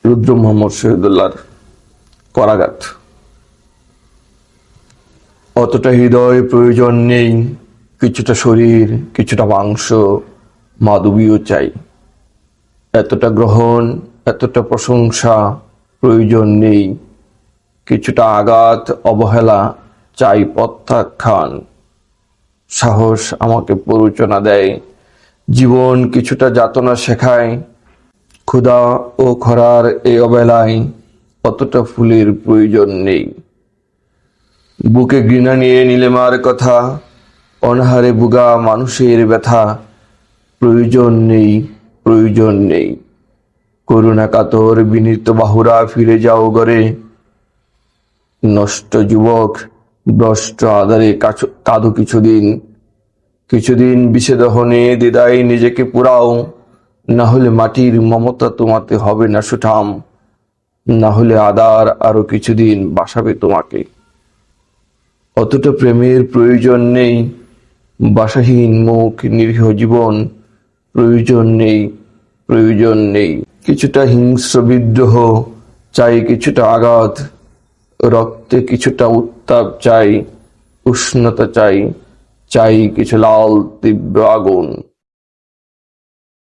রুদ্র মোহাম্মদ শহীদুল্লাহর করাঘাত। অতটা হৃদয় প্রয়োজন নেই, কিছুটা শরীর, কিছুটা মাংস, মাধবীও চাই। এতটা গ্রহণ, এতটা প্রশংসা প্রয়োজন নেই, কিছুটা আঘাত, অবহেলা চাই প্রত্যাখ্যান। সাহস আমাকে প্ররোচনা দেয়, জীবন কিছুটা যাতনা শেখায়। ক্ষুধা ও খরার এই অবেলায় অতটা ফুলের প্রয়োজন নেই। বুকে ঘৃণা নিয়ে নীলিমার কথা, অনাহারে বুগা মানুষের ব্যথা প্রয়োজন নেই, প্রয়োজন নেই। করুণা কাতর বিনীত বাহুরা ফিরে যাও ঘরে। নষ্ট যুবক ভ্রষ্ট আধারে কাঁদো কিছুদিন, কিছুদিন বিষেদহনে দ্বিধায় নিজেকে পুরাও। না হলে মাটির মমতা তোমাতে হবে না সুঠাম, না হলে আদার আরো কিছুদিন বাসাবে তোমাকে। অতটা প্রেমের প্রয়োজন নেই, বাসাহীন মুখ নিরীহ জীবন প্রয়োজন নেই, প্রয়োজন নেই। কিছুটা হিংস্র বিদ্রোহ চাই, কিছুটা আঘাত, রক্তে কিছুটা উত্তাপ চাই, উষ্ণতা চাই, চাই কিছু লাল তীব্র আগুন।